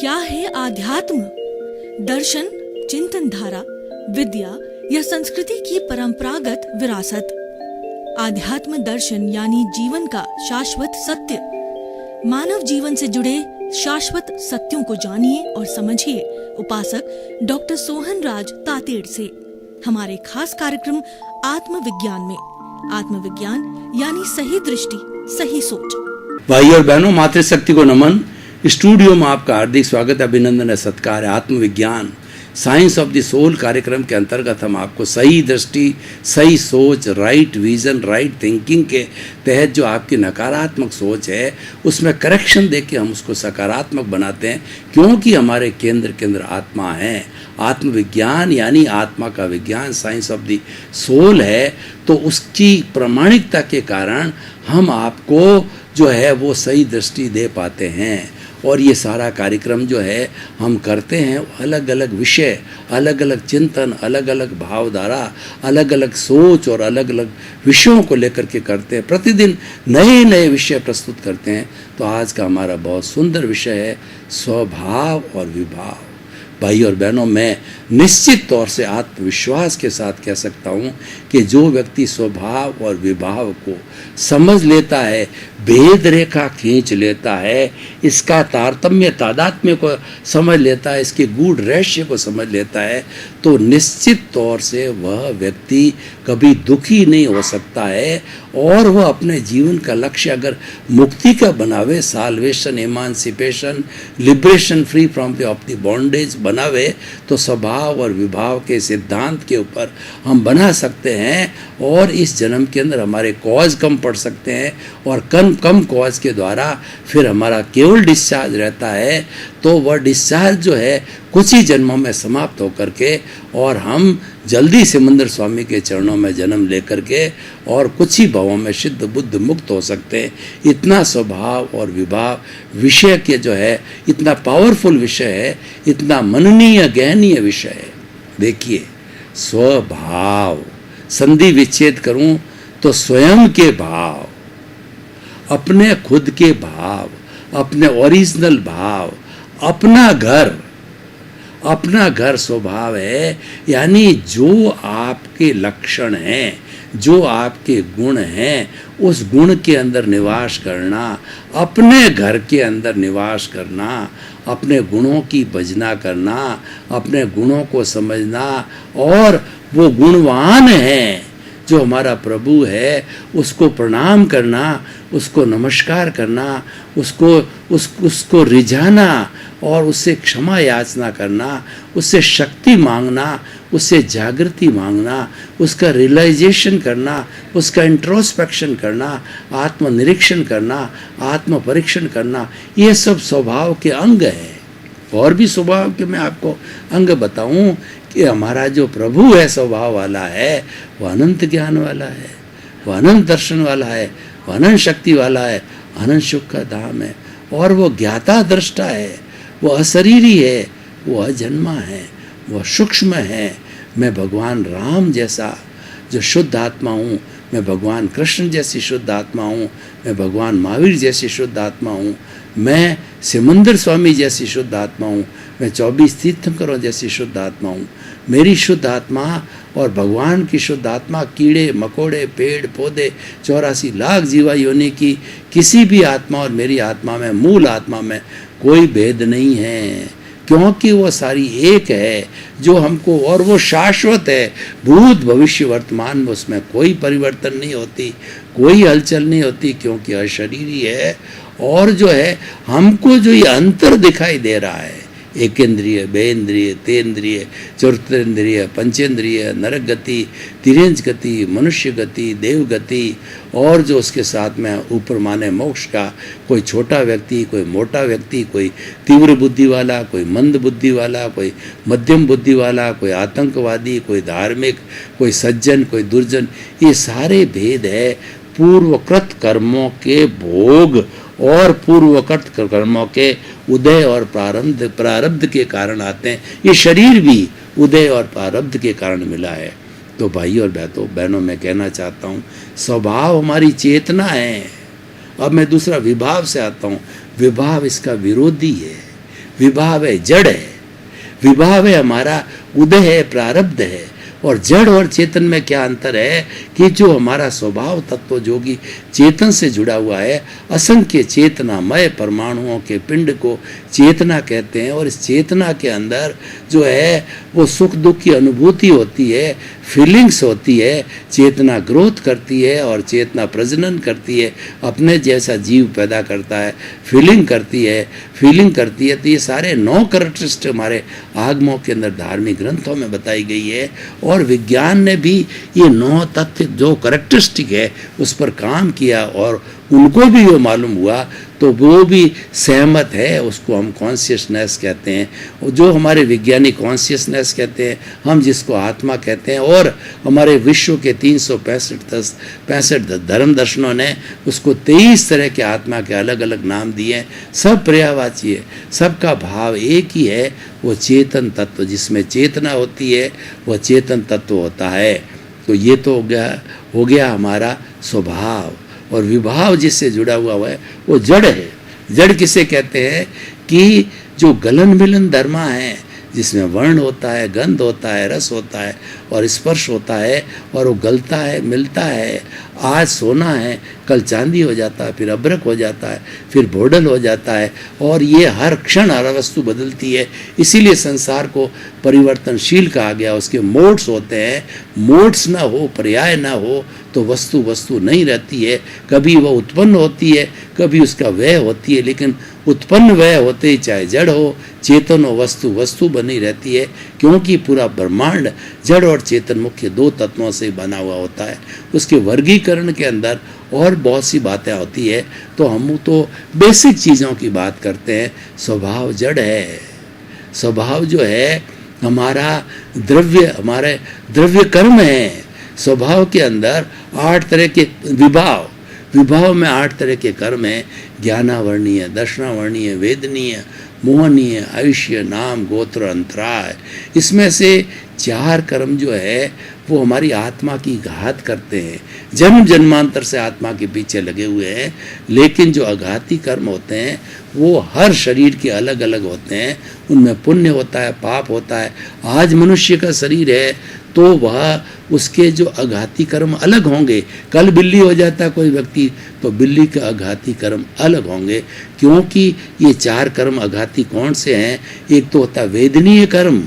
क्या है आध्यात्म? दर्शन, चिंतन धारा, विद्या या संस्कृति की परंपरागत विरासत। आध्यात्म दर्शन यानी जीवन का शाश्वत सत्य। मानव जीवन से जुड़े शाश्वत सत्यों को जानिए और समझिए उपासक डॉक्टर सोहन राज तातेड़ से हमारे खास कार्यक्रम आत्मविज्ञान में। आत्मविज्ञान यानी सही दृष्टि, सही सोच। भाई और बहनों, मातृशक्ति को नमन। स्टूडियो में आपका हार्दिक स्वागत, अभिनंदन है, सत्कार है। आत्मविज्ञान साइंस ऑफ द सोल कार्यक्रम के अंतर्गत हम आपको सही दृष्टि, सही सोच, राइट विजन, राइट थिंकिंग के तहत जो आपकी नकारात्मक सोच है उसमें करेक्शन देके हम उसको सकारात्मक बनाते हैं, क्योंकि हमारे केंद्र आत्मा है। आत्मविज्ञान यानी आत्मा का विज्ञान, साइंस ऑफ द सोल है। तो उसकी प्रामाणिकता के कारण हम आपको जो है वो सही दृष्टि दे पाते हैं। और ये सारा कार्यक्रम जो है हम करते हैं अलग अलग विषय, अलग अलग चिंतन, अलग अलग भावधारा, अलग अलग सोच और अलग अलग विषयों को लेकर के करते हैं। प्रतिदिन नए नए विषय प्रस्तुत करते हैं। तो आज का हमारा बहुत सुंदर विषय है स्वभाव और विभाव। भाई और बहनों, मैं निश्चित तौर से आत्मविश्वास के साथ कह सकता हूँ कि जो व्यक्ति स्वभाव और विभाव को समझ लेता है, भेद रेखा खींच लेता है, इसका तारतम्य तादात्म्य को समझ लेता है, इसके गूढ़ रहस्य को समझ लेता है, तो निश्चित तौर से वह व्यक्ति कभी दुखी नहीं हो सकता है। और वह अपने जीवन का लक्ष्य अगर मुक्ति का बनावे, salvation, emancipation, liberation, free from the of the bondage बनावे, तो स्वभाव और विभाव के सिद्धांत के ऊपर हम बना सकते हैं। और इस जन्म के अंदर हमारे कॉज कम पड़ सकते हैं और कम कॉज के द्वारा फिर हमारा केवल डिस्चार्ज रहता है। तो वह डिस्चार्ज जो है कुछ ही जन्मों में समाप्त होकर के और हम जल्दी सिमंदर स्वामी के चरणों में जन्म लेकर के और कुछ ही भावों में सिद्ध बुद्ध मुक्त हो सकते हैं। इतना स्वभाव और विभाव विषय के जो है इतना पावरफुल विषय है, इतना मननीय गहनीय विषय है। देखिए, स्वभाव संधि विच्छेद करूं तो स्वयं के भाव, अपने खुद के भाव, अपने ओरिजिनल भाव, अपना घर स्वभाव है। यानी जो आपके लक्षण हैं, जो आपके गुण हैं, उस गुण के अंदर निवास करना, अपने घर के अंदर निवास करना, अपने गुणों की भजना करना, अपने गुणों को समझना और वो गुणवान है जो हमारा प्रभु है उसको प्रणाम करना, उसको नमस्कार करना, उसको रिझाना और उससे क्षमा याचना करना, उससे शक्ति मांगना, उससे जागृति मांगना, उसका रियलाइजेशन करना, उसका इंट्रोस्पेक्शन करना, आत्मनिरीक्षण करना, आत्म परीक्षण करना, ये सब स्वभाव के अंग है। और भी स्वभाव के मैं आपको अंग बताऊं कि हमारा जो प्रभु है स्वभाव वाला है, वह अनंत ज्ञान वाला है, वह अनंत दर्शन वाला है, वह अनंत शक्ति वाला है, अनंत सुख का धाम है। और वो ज्ञाता दृष्टा है, वो अशरीरी है, वो अजन्मा है, वह सूक्ष्म है। मैं भगवान राम जैसा जो शुद्ध आत्मा हूँ, मैं भगवान कृष्ण जैसी शुद्ध आत्मा हूँ, मैं भगवान महावीर जैसी शुद्ध आत्मा हूँ, मैं सिमंदर स्वामी जैसी शुद्ध आत्मा हूँ, मैं 24 तीर्थंकरों जैसी शुद्ध आत्मा हूँ। मेरी शुद्ध आत्मा और भगवान की शुद्ध आत्मा, कीड़े मकोड़े, पेड़ पौधे, 84 लाख जीवा योनि की किसी भी आत्मा और मेरी आत्मा में, मूल आत्मा में कोई भेद नहीं है, क्योंकि वो सारी एक है जो हमको, और वो शाश्वत है। भूत भविष्य वर्तमान में उसमें कोई परिवर्तन नहीं होती, कोई हलचल नहीं होती, क्योंकि अशरीरी है। और जो है हमको जो ये अंतर दिखाई दे रहा है, एकेंद्रिय, बेन्द्रिय, तेन्द्रिय, चतुर्न्द्रिय, पंचेंद्रिय, नरक गति, तिर्यंच गति, मनुष्य गति, देव गति, और जो उसके साथ में ऊपर माने मोक्ष का, कोई छोटा व्यक्ति, कोई मोटा व्यक्ति, कोई तीव्र बुद्धि वाला, कोई मंद बुद्धि वाला, कोई मध्यम बुद्धि वाला, कोई आतंकवादी, कोई धार्मिक, कोई सज्जन, कोई दुर्जन, ये सारे भेद है पूर्वकृत कर्मों के भोग और पूर्वकृत कर्मों के उदय और प्रारब्ध के कारण आते हैं। ये शरीर भी उदय और प्रारब्ध के कारण मिला है। तो भाई और बहनों, मैं कहना चाहता हूँ स्वभाव हमारी चेतना है। अब मैं दूसरा विभाव से आता हूँ। विभाव इसका विरोधी है। विभाव है जड़ है, विभाव है हमारा उदय है, प्रारब्ध है। और जड़ और चेतन में क्या अंतर है कि जो हमारा स्वभाव तत्व जो कि चेतन से जुड़ा हुआ है, असंख्य चेतनामय परमाणुओं के पिंड को चेतना कहते हैं। और इस चेतना के अंदर जो है वो सुख दुख की अनुभूति होती है, फीलिंग्स होती है, चेतना ग्रोथ करती है और चेतना प्रजनन करती है, अपने जैसा जीव पैदा करता है, फीलिंग करती है। तो ये सारे 9 कैरेक्टरिस्टिक हमारे आगमों के अंदर धार्मिक ग्रंथों में बताई गई है। और विज्ञान ने भी ये 9 तथ्य जो कैरेक्टरिस्टिक है उस पर काम किया और उनको भी वो मालूम हुआ, तो वो भी सहमत है। उसको हम कॉन्शियसनेस कहते हैं, और जो हमारे वैज्ञानिक कॉन्शियसनेस कहते हैं, हम जिसको आत्मा कहते हैं। और हमारे विश्व के 365 धर्म दर्शनों ने उसको 23 तरह के आत्मा के अलग अलग नाम दिए हैं। सब पर्यायवाची है, सबका भाव एक ही है, वो चेतन तत्व। जिसमें चेतना होती है वह चेतन तत्व होता है। तो ये तो हो गया हमारा स्वभाव। और विभाव जिससे जुड़ा हुआ है वो जड़ है। जड़ किसे कहते हैं कि जो गलन मिलन धर्मा है, जिसमें वर्ण होता है, गंध होता है, रस होता है और स्पर्श होता है, और वो गलता है, मिलता है। आज सोना है, कल चांदी हो जाता है, फिर अभ्रक हो जाता है, फिर भोडल हो जाता है, और ये हर क्षण हर वस्तु बदलती है। इसीलिए संसार को परिवर्तनशील कहा गया। उसके मोड्स होते हैं, मोड्स ना हो, पर्याय ना हो तो वस्तु नहीं रहती है। कभी वह उत्पन्न होती है, कभी उसका व्यय होती है, लेकिन उत्पन्न व्यय होते ही चाहे जड़ हो चेतन हो, वस्तु बनी रहती है। क्योंकि पूरा ब्रह्मांड जड़ और चेतन मुख्य 2 तत्वों से बना हुआ होता है। उसके वर्गीकरण के अंदर और बहुत सी बातें होती है, तो हम तो बेसिक चीज़ों की बात करते हैं। स्वभाव जड़ है। स्वभाव जो है हमारे द्रव्य कर्म है। स्वभाव के अंदर 8 तरह के विभाव में 8 तरह के कर्म हैं। ज्ञानावर्णीय, दर्शनावर्णीय, वेदनीय, मोहनीय, आयुष्य, नाम, गोत्र, अंतराय। इसमें से 4 कर्म जो है वो हमारी आत्मा की घात करते हैं। जन्म जन्मांतर से आत्मा के पीछे लगे हुए हैं। लेकिन जो अघाती कर्म होते हैं वो हर शरीर के अलग अलग होते हैं। उनमें पुण्य होता है, पाप होता है। आज मनुष्य का शरीर है तो वह उसके जो अघाती कर्म अलग होंगे। कल बिल्ली हो जाता है कोई व्यक्ति तो बिल्ली के अघाती कर्म अलग होंगे। क्योंकि ये 4 कर्म अघाती कौन से हैं? एक तो होता है वेदनीय कर्म,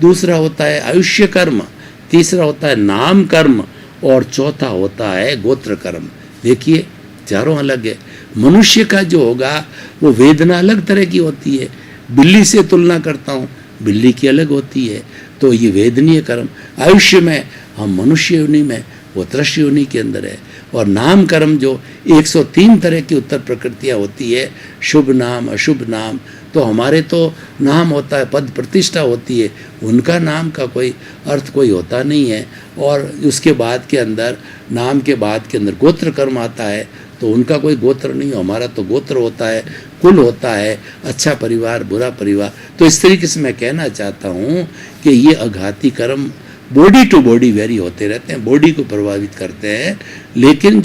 दूसरा होता है आयुष्य कर्म, तीसरा होता है नाम कर्म और चौथा होता है गोत्र कर्म। देखिए चारों अलग है। मनुष्य का जो होगा वो वेदना अलग तरह की होती है। बिल्ली से तुलना करता हूँ, बिल्ली की अलग होती है। तो ये वेदनीय कर्म। आयुष्य में हम मनुष्य योनि में, वो तृष्ण योनि के अंदर है। और नाम कर्म जो 103 तरह की उत्तर प्रकृतियाँ होती है, शुभ नाम, अशुभ नाम। तो हमारे तो नाम होता है, पद प्रतिष्ठा होती है, उनका नाम का कोई अर्थ कोई होता नहीं है। और उसके बाद के अंदर, नाम के बाद के अंदर गोत्र कर्म आता है, तो उनका कोई गोत्र नहीं हो। हमारा तो गोत्र होता है, कुल होता है, अच्छा परिवार, बुरा परिवार। तो इस तरीके से मैं कहना चाहता हूँ कि ये अघाती कर्म बॉडी टू बॉडी वेरी होते रहते हैं, बॉडी को प्रभावित करते हैं। लेकिन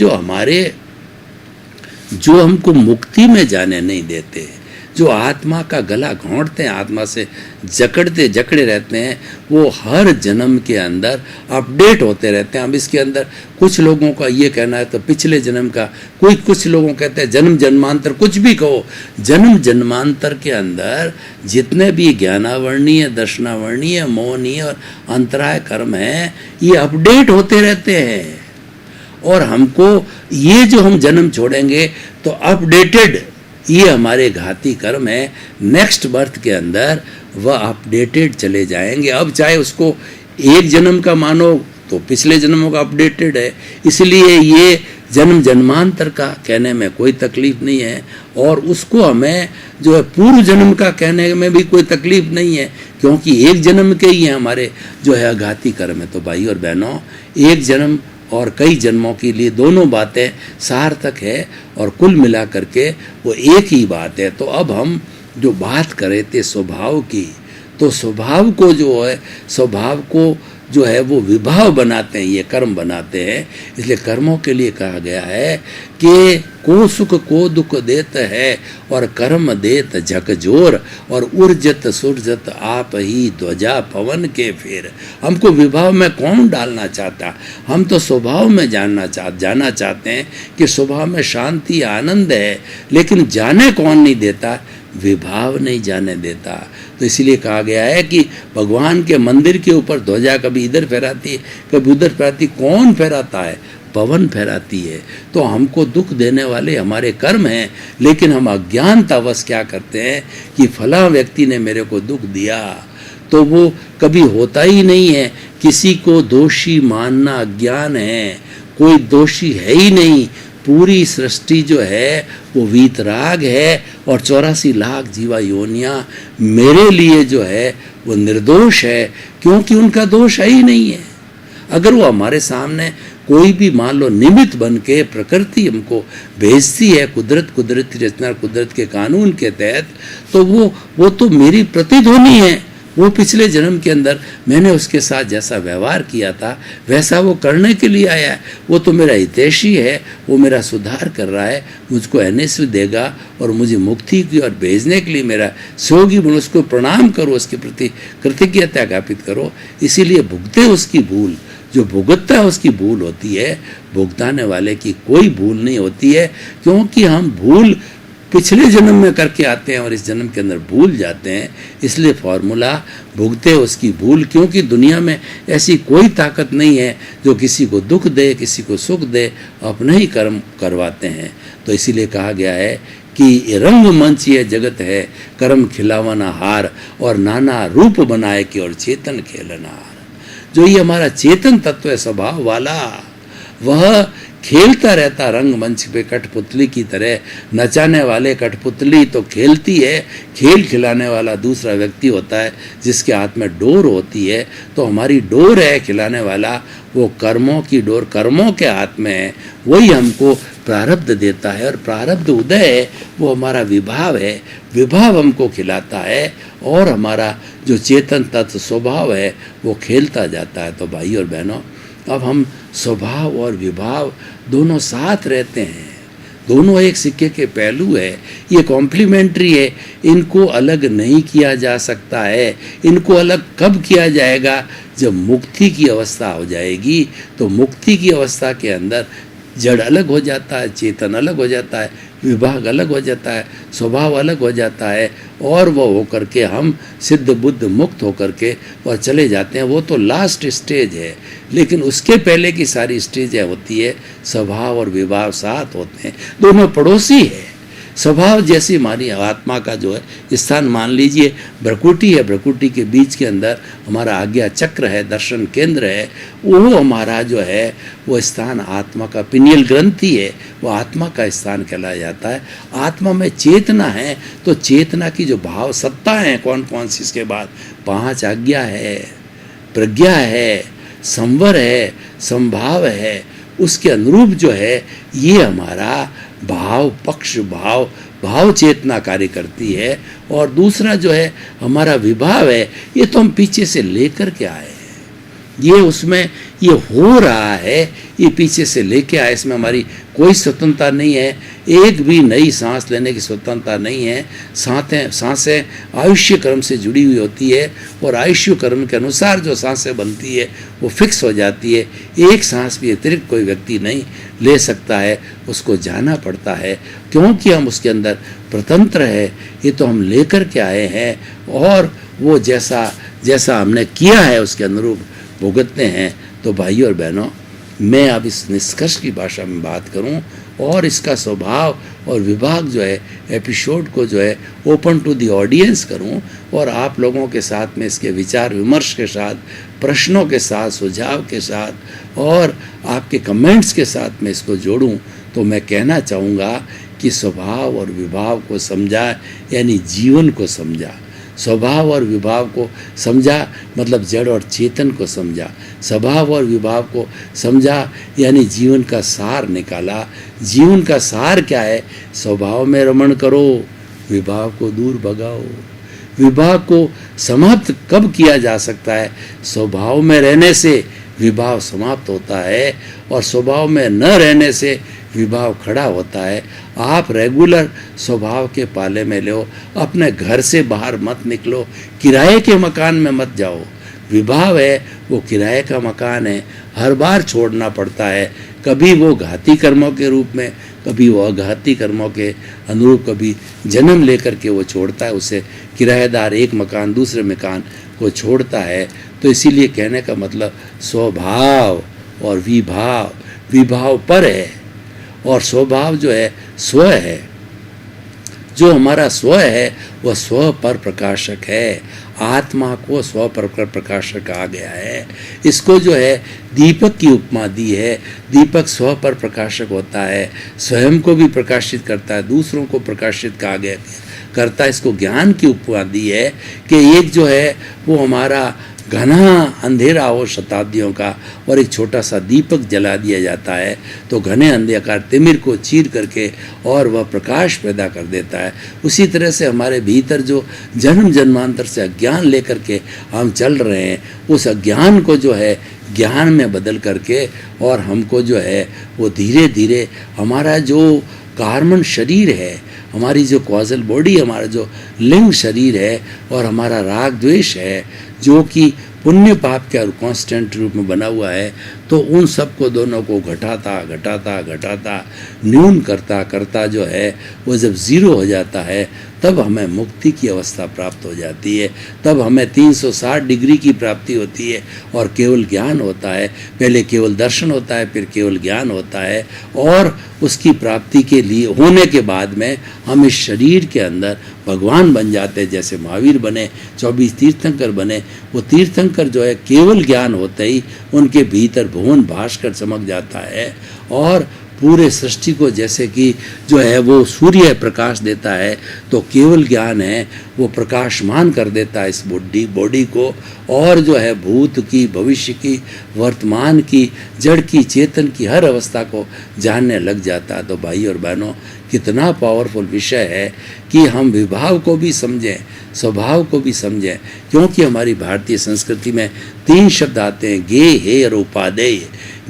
जो हमको मुक्ति में जाने नहीं देते, जो आत्मा का गला घोंटते हैं, आत्मा से जकड़े रहते हैं, वो हर जन्म के अंदर अपडेट होते रहते हैं। अब इसके अंदर कुछ लोगों का ये कहना है तो पिछले जन्म का, कुछ लोगों कहते हैं जन्म जन्मांतर, कुछ भी कहो, जन्म जन्मांतर के अंदर जितने भी ज्ञानावर्णीय, दर्शनावर्णीय, मोहनीय और अंतराय कर्म हैं, ये अपडेट होते रहते हैं। और हमको ये जो हम जन्म छोड़ेंगे तो अपडेटेड, ये हमारे घाती कर्म है। नेक्स्ट बर्थ के अंदर वह अपडेटेड चले जाएंगे। अब चाहे उसको एक जन्म का मानो तो पिछले जन्मों का अपडेटेड है। इसलिए ये जन्म जन्मांतर का कहने में कोई तकलीफ नहीं है, और उसको हमें जो है पूर्व जन्म का कहने में भी कोई तकलीफ नहीं है, क्योंकि एक जन्म के ही हमारे जो है घाती कर्म है। तो भाई और बहनों, एक जन्म और कई जन्मों के लिए दोनों बातें सार्थक है, और कुल मिला करके वो एक ही बात है। तो अब हम जो बात कर रहे थे स्वभाव की, तो स्वभाव को जो है, स्वभाव को जो है वो विभाव बनाते हैं, ये कर्म बनाते हैं। इसलिए कर्मों के लिए कहा गया है कि को सुख को दुख देत है और कर्म देत झकझोर और उर्जत सुरजत आप ही ध्वजा पवन के फेर। हमको विभाव में कौन डालना चाहता? हम तो स्वभाव में जाना चाहते हैं कि स्वभाव में शांति आनंद है, लेकिन जाने कौन नहीं देता? विभाव नहीं जाने देता। तो इसलिए कहा गया है कि भगवान के मंदिर के ऊपर ध्वजा कभी इधर फहराती है, कभी उधर फहराती। कौन फहराता है? पवन फहराती है। तो हमको दुख देने वाले हमारे कर्म हैं, लेकिन हम अज्ञानतावश क्या करते हैं कि फला व्यक्ति ने मेरे को दुख दिया, तो वो कभी होता ही नहीं है। किसी को दोषी मानना अज्ञान है, कोई दोषी है ही नहीं। पूरी सृष्टि जो है वो वीतराग है और 84 लाख जीवा योनियां मेरे लिए जो है वो निर्दोष है, क्योंकि उनका दोष है ही नहीं है। अगर वो हमारे सामने कोई भी मान लो निमित्त बन के प्रकृति हमको भेजती है, कुदरत की रचना, कुदरत के कानून के तहत, तो वो तो मेरी प्रतिध्वनि है। वो पिछले जन्म के अंदर मैंने उसके साथ जैसा व्यवहार किया था वैसा वो करने के लिए आया है। वो तो मेरा हितैषी है, वो मेरा सुधार कर रहा है, मुझको एनएसवी देगा और मुझे मुक्ति की ओर भेजने के लिए मेरा सहयोगी बनो। उसको प्रणाम करो, उसके प्रति कृतज्ञता ज्ञापित करो। इसीलिए भुगते उसकी भूल, जो भुगतता है उसकी भूल होती है, भुगताने वाले की कोई भूल नहीं होती है। क्योंकि हम भूल पिछले जन्म में करके आते हैं और इस जन्म के अंदर भूल जाते हैं। इसलिए फॉर्मूला भुगते उसकी भूल, क्योंकि दुनिया में ऐसी कोई ताकत नहीं है जो किसी को दुख दे, किसी को सुख दे, अपने ही कर्म करवाते हैं। तो इसीलिए कहा गया है कि रंग मंच ये जगत है, कर्म खिलावना हार और नाना रूप बनाए कि और चेतन खेलनार। जो ये हमारा चेतन तत्व है स्वभाव वाला, वह खेलता रहता रंग मंच पे कठपुतली की तरह। नचाने वाले कठपुतली तो खेलती है, खेल खिलाने वाला दूसरा व्यक्ति होता है जिसके हाथ में डोर होती है। तो हमारी डोर है खिलाने वाला, वो कर्मों की डोर कर्मों के हाथ में है, वही हमको प्रारब्ध देता है। और प्रारब्ध उदय है, वो हमारा विभाव है, विभाव हमको खिलाता है और हमारा जो चेतन तत्व स्वभाव है वो खेलता जाता है। तो भाई और बहनों, अब हम स्वभाव और विभाव दोनों साथ रहते हैं, दोनों एक सिक्के के पहलू है, ये कॉम्प्लीमेंट्री है, इनको अलग नहीं किया जा सकता है। इनको अलग कब किया जाएगा? जब मुक्ति की अवस्था हो जाएगी। तो मुक्ति की अवस्था के अंदर जड़ अलग हो जाता है, चेतन अलग हो जाता है, विभाग अलग हो जाता है, स्वभाव अलग हो जाता है, और वो होकर के हम सिद्ध बुद्ध मुक्त होकर के और चले जाते हैं। वो तो लास्ट स्टेज है, लेकिन उसके पहले की सारी स्टेजें होती है स्वभाव और विभाव साथ होते हैं, दोनों पड़ोसी है। स्वभाव जैसी हमारी आत्मा का जो है स्थान मान लीजिए भ्रकुटी है, भ्रकुटी के बीच के अंदर हमारा आज्ञा चक्र है, दर्शन केंद्र है, वो हमारा जो है वो स्थान आत्मा का पिनियल ग्रंथि है, वो आत्मा का स्थान कहलाया जाता है। आत्मा में चेतना है, तो चेतना की जो भाव सत्ता है कौन कौन सी, इसके बाद 5 आज्ञा है, प्रज्ञा है, संवर है, संभाव है, उसके अनुरूप जो है ये हमारा भाव पक्ष भाव चेतना कार्य करती है। और दूसरा जो है हमारा विभाव है, ये तो हम पीछे से लेकर के आए हैं, ये उसमें ये हो रहा है, ये पीछे से लेके आए, इसमें हमारी कोई स्वतंत्रता नहीं है, एक भी नई सांस लेने की स्वतंत्रता नहीं है। सांसें आयुष्य कर्म से जुड़ी हुई होती है और आयुष्य कर्म के अनुसार जो सांसें बनती है वो फिक्स हो जाती है। एक सांस भी अतिरिक्त कोई व्यक्ति नहीं ले सकता है, उसको जाना पड़ता है, क्योंकि हम उसके अंदर स्वतंत्र है। ये तो हम लेकर के आए हैं और वो जैसा हमने किया है उसके अनुरूप भुगतते हैं। तो भाइयों और बहनों, मैं अब इस निष्कर्ष की भाषा में बात करूं और इसका स्वभाव और विभाग जो है एपिसोड को जो है ओपन टू द ऑडियंस करूं और आप लोगों के साथ में इसके विचार विमर्श के साथ, प्रश्नों के साथ, सुझाव के साथ और आपके कमेंट्स के साथ में इसको जोड़ूं। तो मैं कहना चाहूँगा कि स्वभाव और विभाव को समझा यानी जीवन को समझा, स्वभाव और विभाव को समझा मतलब जड़ और चेतन को समझा, स्वभाव और विभाव को समझा यानी जीवन का सार निकाला। जीवन का सार क्या है? स्वभाव में रमण करो, विभाव को दूर भगाओ, विभाव को समाप्त कब किया जा सकता है? स्वभाव में रहने से विभाव समाप्त होता है और स्वभाव में न रहने से विभाव खड़ा होता है। आप रेगुलर स्वभाव के पाले में लो, अपने घर से बाहर मत निकलो, किराए के मकान में मत जाओ। विभाव है वो किराए का मकान है, हर बार छोड़ना पड़ता है। कभी वो घाती कर्मों के रूप में, कभी वो अघाती कर्मों के अनुरूप, कभी जन्म लेकर के वो छोड़ता है। उसे किराएदार एक मकान दूसरे मकान को छोड़ता है। तो इसीलिए कहने का मतलब स्वभाव और विभाव, विभाव पर है और स्वभाव जो है स्व है। जो हमारा स्व है वह स्व पर प्रकाशक है। आत्मा को स्व पर प्रकाशक कहा गया है। इसको जो है दीपक की उपमा दी है। दीपक स्व पर प्रकाशक होता है, स्वयं को भी प्रकाशित करता है, दूसरों को प्रकाशित कहा गया करता है। इसको ज्ञान की उपमा दी है कि एक जो है वो हमारा घना अंधेरा हो शताब्दियों का और एक छोटा सा दीपक जला दिया जाता है तो घने अंधकार तिमिर को चीर करके और वह प्रकाश पैदा कर देता है। उसी तरह से हमारे भीतर जो जन्म जन्मांतर से अज्ञान लेकर के हम चल रहे हैं, उस अज्ञान को जो है ज्ञान में बदल करके और हमको जो है वो धीरे धीरे हमारा जो कार्बन शरीर है, हमारी जो कॉजल बॉडी, हमारा जो लिंग शरीर है और हमारा राग द्वेष है जो कि पुण्य पाप के कांस्टेंट रूप में बना हुआ है, तो उन सब को दोनों को घटाता न्यून करता जो है वो जब ज़ीरो हो जाता है तब हमें मुक्ति की अवस्था प्राप्त हो जाती है। तब हमें 360 डिग्री की प्राप्ति होती है और केवल ज्ञान होता है। पहले केवल दर्शन होता है, फिर केवल ज्ञान होता है और उसकी प्राप्ति के लिए होने के बाद में हम इस शरीर के अंदर भगवान बन जाते हैं। जैसे महावीर बने, 24 तीर्थंकर बने। वो तीर्थंकर जो है केवल ज्ञान होते ही उनके भीतर भुवन भास्कर चमक जाता है और पूरे सृष्टि को जैसे कि जो है वो सूर्य प्रकाश देता है, तो केवल ज्ञान है वो प्रकाशमान कर देता है इस बॉडी को और जो है भूत की, भविष्य की, वर्तमान की, जड़ की, चेतन की हर अवस्था को जानने लग जाता है। तो भाई और बहनों, कितना पावरफुल विषय है कि हम विभाव को भी समझें, स्वभाव को भी समझें। क्योंकि हमारी भारतीय संस्कृति में 3 शब्द आते हैं, गे, हे और उपादेय।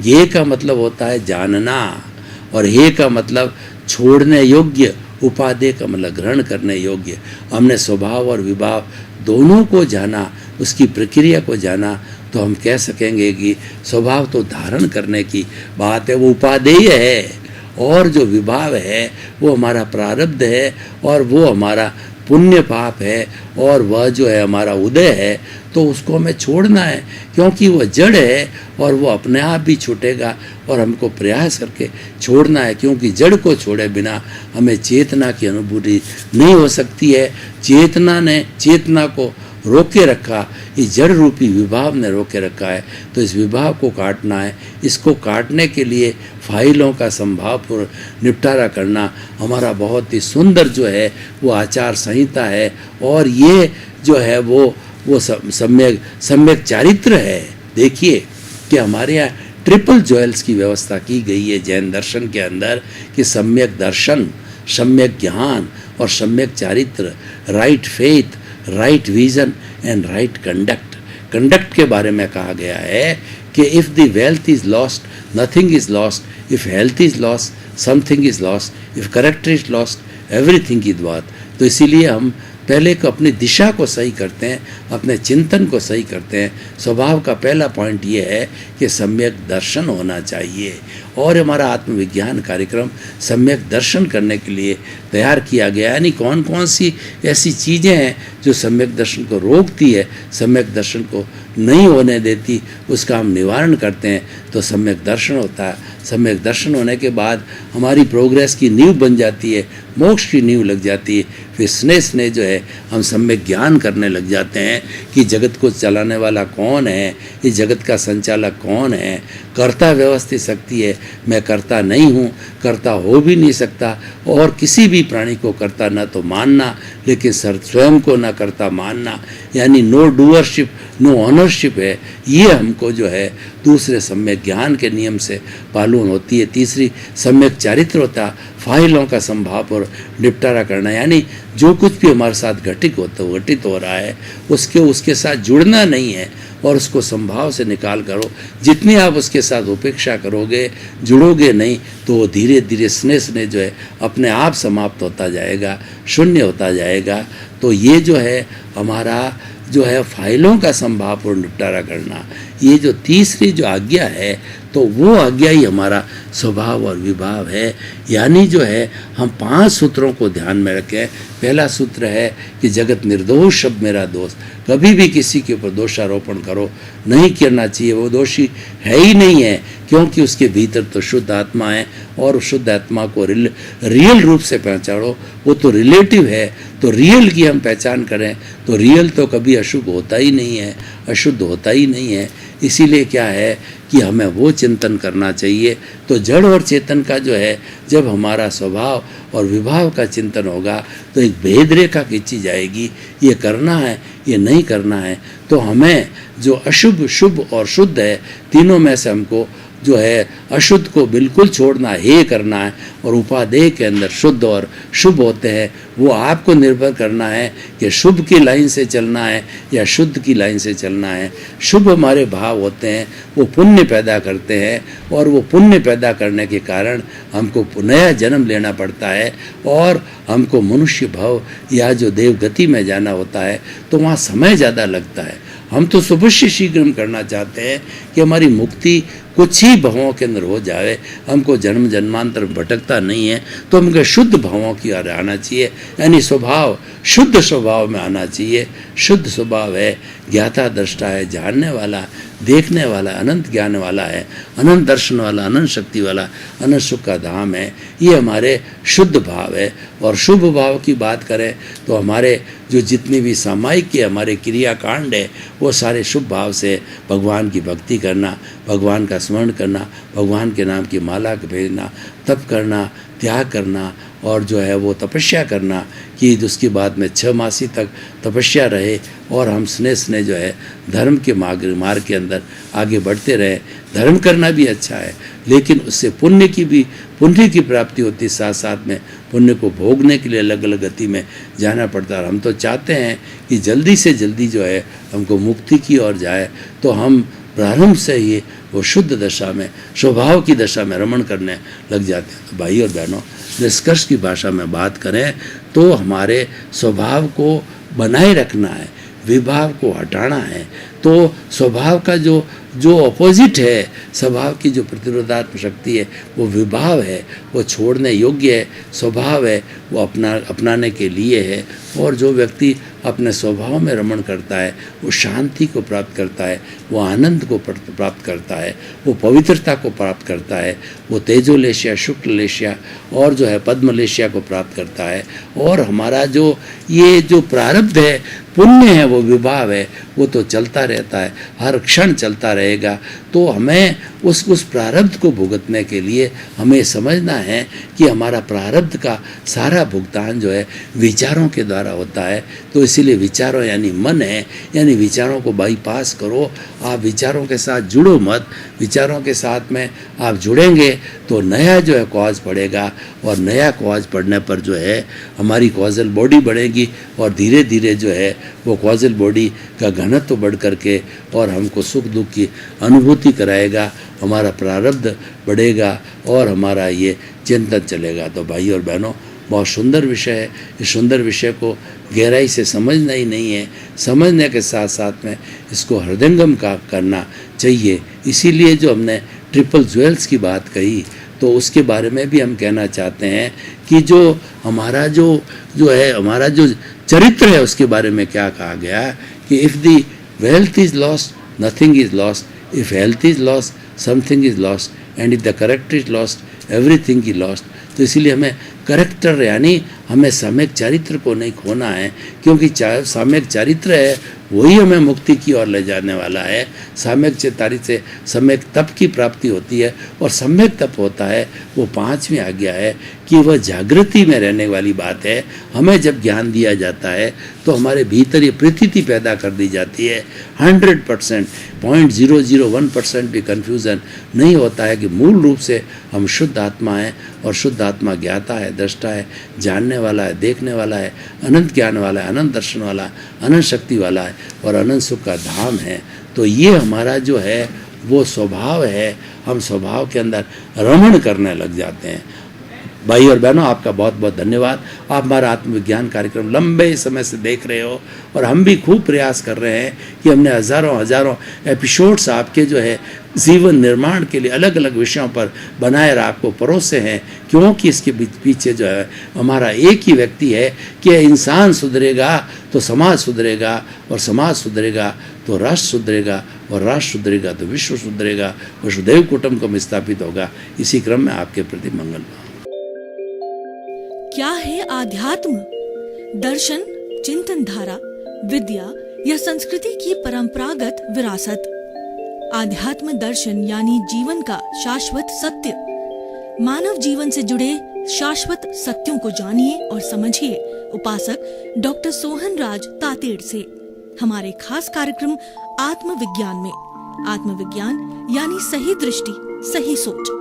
गे का मतलब होता है जानना और हे का मतलब छोड़ने योग्य, उपादेय का मतलब ग्रहण करने योग्य। हमने स्वभाव और विभाव दोनों को जाना, उसकी प्रक्रिया को जाना, तो हम कह सकेंगे कि स्वभाव तो धारण करने की बात है, वो उपादेय है। और जो विभाव है वो हमारा प्रारब्ध है और वो हमारा पुण्य पाप है और वह जो है हमारा उदय है। तो उसको हमें छोड़ना है क्योंकि वह जड़ है और वो अपने आप भी छूटेगा और हमको प्रयास करके छोड़ना है। क्योंकि जड़ को छोड़े बिना हमें चेतना की अनुभूति नहीं हो सकती है। चेतना ने चेतना को रोके रखा, इस जड़ रूपी विभाव ने रोके रखा है। तो इस विभाव को काटना है। इसको काटने के लिए फाइलों का संभावपूर्ण निपटारा करना हमारा बहुत ही सुंदर जो है वो आचार संहिता है और ये जो है वो सम्यक चारित्र है। देखिए कि हमारे यहाँ ट्रिपल ज्वेल्स की व्यवस्था की गई है जैन दर्शन के अंदर कि सम्यक दर्शन, सम्यक ज्ञान और सम्यक चारित्र, right faith, right vision and right conduct. Conduct के बारे में कहा गया है कि if the wealth is lost nothing is lost, if health is lost something is lost, if character is lost everything is lost. तो इसीलिए हम पहले को अपनी दिशा को सही करते हैं, अपने चिंतन को सही करते हैं। स्वभाव का पहला पॉइंट ये है कि सम्यक दर्शन होना चाहिए और हमारा आत्मविज्ञान कार्यक्रम सम्यक दर्शन करने के लिए तैयार किया गया। यानी कौन कौन सी ऐसी चीज़ें हैं जो सम्यक दर्शन को रोकती है, सम्यक दर्शन को नहीं होने देती, उसका हम निवारण करते हैं तो सम्यक दर्शन होता है। सम्यक दर्शन होने के बाद हमारी प्रोग्रेस की नींव बन जाती है, मोक्ष की नींव लग जाती है। फिर स्नेह जो है हम सम्यक ज्ञान करने लग जाते हैं कि जगत को चलाने वाला कौन है, इस जगत का संचालक कौन है। कर्ता व्यवस्थित शक्ति है, मैं कर्ता नहीं हूँ, कर्ता हो भी नहीं सकता और किसी भी प्राणी को कर्ता न तो मानना लेकिन स्वयं को न कर्ता मानना, यानी नो डूअरशिप नो ऑनरशिप है। ये हमको जो है दूसरे सम्यक ज्ञान के नियम से पालन मालूम होती है। तीसरी सम्यक चारित्र होता, फाइलों का संभाव और निपटारा करना, यानी जो कुछ भी हमारे साथ घटित हो रहा है उसके साथ जुड़ना नहीं है और उसको संभाव से निकाल करो। जितनी आप उसके साथ उपेक्षा करोगे, जुड़ोगे नहीं, तो वो धीरे धीरे स्नेह जो है अपने आप समाप्त होता जाएगा, शून्य होता जाएगा। तो ये जो है हमारा जो है फाइलों का संभाव और निपटारा करना, ये जो तीसरी जो आज्ञा है, तो वो आज्ञा ही हमारा स्वभाव और विभाव है। यानी जो है हम 5 सूत्रों को ध्यान में रखें। पहला सूत्र है कि जगत निर्दोष सब मेरा दोस्त। कभी भी किसी के ऊपर दोषारोपण करो नहीं करना चाहिए, वो दोषी है ही नहीं है, क्योंकि उसके भीतर तो शुद्ध आत्मा है और शुद्ध आत्मा को रियल रूप से पहचानो। वो तो रिलेटिव है, तो रियल की हम पहचान करें तो रियल तो कभी अशुभ होता ही नहीं है, अशुद्ध होता ही नहीं है। इसीलिए क्या है कि हमें वो चिंतन करना चाहिए। तो जड़ और चेतन का जो है, जब हमारा स्वभाव और विभाव का चिंतन होगा तो एक भेद रेखा खींची जाएगी, ये करना है ये नहीं करना है। तो हमें जो अशुभ, शुभ और शुद्ध है, तीनों में से हमको जो है अशुद्ध को बिल्कुल छोड़ना है, करना है, और उपादेय के अंदर शुद्ध और शुभ होते हैं। वो आपको निर्भर करना है कि शुभ की लाइन से चलना है या शुद्ध की लाइन से चलना है। शुभ हमारे भाव होते हैं, वो पुण्य पैदा करते हैं, और वो पुण्य पैदा करने के कारण हमको नया जन्म लेना पड़ता है और हमको मनुष्य भव या जो देवगति में जाना होता है, तो वहाँ समय ज़्यादा लगता है। हम तो सुभश्य शीघ्रम करना चाहते हैं कि हमारी मुक्ति कुछ ही भावों के अंदर हो जाए, हमको जन्म जन्मांतर भटकता नहीं है, तो हमको शुद्ध भावों की ओर आना चाहिए, यानी स्वभाव, शुद्ध स्वभाव में आना चाहिए। शुद्ध स्वभाव है, ज्ञाता दृष्टा है, जानने वाला, देखने वाला, अनंत ज्ञान वाला है, अनंत दर्शन वाला, अनंत शक्ति वाला, अनंत सुख का धाम है। ये हमारे शुद्ध भाव है। और शुभ भाव की बात करें तो हमारे जो जितनी भी सामायिक के हमारे क्रियाकांड है, वो सारे शुभ भाव से भगवान की भक्ति करना, भगवान का स्मरण करना, भगवान के नाम की माला भेजना, तप करना, त्याग करना, और जो है वो तपस्या करना कि उसकी बाद में 6 मासी तक तपस्या रहे और हम स्नेह जो है धर्म के मार्ग के अंदर आगे बढ़ते रहे। धर्म करना भी अच्छा है, लेकिन उससे पुण्य की प्राप्ति होती है। साथ साथ में पुण्य को भोगने के लिए अलग अलग गति में जाना पड़ता है। हम तो चाहते हैं कि जल्दी से जल्दी जो है हमको मुक्ति की ओर जाए, तो हम प्रारंभ से ही वो शुद्ध दशा में, स्वभाव की दशा में रमण करने लग जाते हैं। तो भाई और बहनों, निष्कर्ष की भाषा में बात करें तो हमारे स्वभाव को बनाए रखना है, विभाव को हटाना है। तो स्वभाव का जो अपोजिट है, स्वभाव की जो प्रतिरोधात्मक शक्ति है, वो विभाव है, वो छोड़ने योग्य है। स्वभाव है वो अपनाने के लिए है। और जो व्यक्ति अपने स्वभाव में रमण करता है, वो शांति को प्राप्त करता है, वो आनंद को प्राप्त करता है, वो पवित्रता को प्राप्त करता है, वो तेजोलेशिया, शुक्ललेशिया और जो है पद्मलेशिया को प्राप्त करता है। और हमारा ये जो प्रारब्ध है, पुण्य है, वो विभाव है, वो तो चलता रहता है, हर क्षण चलता रहेगा। तो हमें उस प्रारब्ध को भुगतने के लिए हमें समझना है कि हमारा प्रारब्ध का सारा भुगतान जो है विचारों के द्वारा होता है। तो इसीलिए विचारों यानी मन है, यानी विचारों को बाईपास करो। आप विचारों के साथ जुड़ो मत। विचारों के साथ में आप जुड़ेंगे तो नया जो है कॉज पड़ेगा, और नया कॉज पड़ने पर जो है हमारी कॉजल बॉडी बढ़ेगी, और धीरे धीरे जो है वो कॉजल बॉडी का घनत्व बढ़ करके और हमको सुख दुख की अनुभूति कराएगा। हमारा प्रारब्ध बढ़ेगा और हमारा ये चिंतन चलेगा। तो भाई और बहनों, बहुत सुंदर विषय है। इस सुंदर विषय को गहराई से समझना ही नहीं है, समझने के साथ साथ में इसको हृदयंगम करना चाहिए। इसीलिए जो हमने ट्रिपल ज्वेल्स की बात कही, तो उसके बारे में भी हम कहना चाहते हैं कि जो हमारा जो है हमारा जो चरित्र है, उसके बारे में क्या कहा गया है कि if the wealth is lost nothing is lost, if health is lost something is lost, and if the character is lost everything is lost. तो इसीलिए हमें करेक्टर यानी हमें सम्यक चरित्र को नहीं खोना है, क्योंकि सम्यक चरित्र है वही हमें मुक्ति की ओर ले जाने वाला है। सम्यक चरित्र से सम्यक तप की प्राप्ति होती है, और सम्यक तप होता है वो 5वीं आज्ञा है कि वह जागृति में रहने वाली बात है। हमें जब ज्ञान दिया जाता है तो हमारे भीतर ये प्रतीति पैदा कर दी जाती है। 100% 0.001% भी कन्फ्यूज़न नहीं होता है कि मूल रूप से हम शुद्ध आत्मा हैं, और शुद्ध आत्मा ज्ञाता है, दृष्टा है, जानने वाला है, देखने वाला है, अनंत ज्ञान वाला है, अनंत दर्शन वाला है, अनंत शक्ति वाला है और अनंत सुख का धाम है। तो ये हमारा जो है वो स्वभाव है, हम स्वभाव के अंदर रमण करने लग जाते हैं। भाई और बहनों, आपका बहुत बहुत धन्यवाद। आप हमारा आत्मविज्ञान कार्यक्रम लंबे समय से देख रहे हो, और हम भी खूब प्रयास कर रहे हैं कि हमने हज़ारों एपिसोड्स आपके जो है जीवन निर्माण के लिए अलग अलग विषयों पर बनाए और आपको परोसे हैं, क्योंकि इसके पीछे जो है हमारा एक ही व्यक्ति है कि इंसान सुधरेगा तो समाज सुधरेगा, और समाज सुधरेगा तो राष्ट्र सुधरेगा, और राष्ट्र सुधरेगा तो विश्व सुधरेगा, वसुधैव कुटुंबकम स्थापित होगा। इसी क्रम में आपके प्रति मंगल। क्या है आध्यात्म? दर्शन, चिंतन धारा, विद्या या संस्कृति की परंपरागत विरासत। आध्यात्म दर्शन यानी जीवन का शाश्वत सत्य। मानव जीवन से जुड़े शाश्वत सत्यों को जानिए और समझिए उपासक डॉक्टर सोहन राज तातेड़ से हमारे खास कार्यक्रम आत्मविज्ञान में। आत्मविज्ञान यानी सही दृष्टि, सही सोच।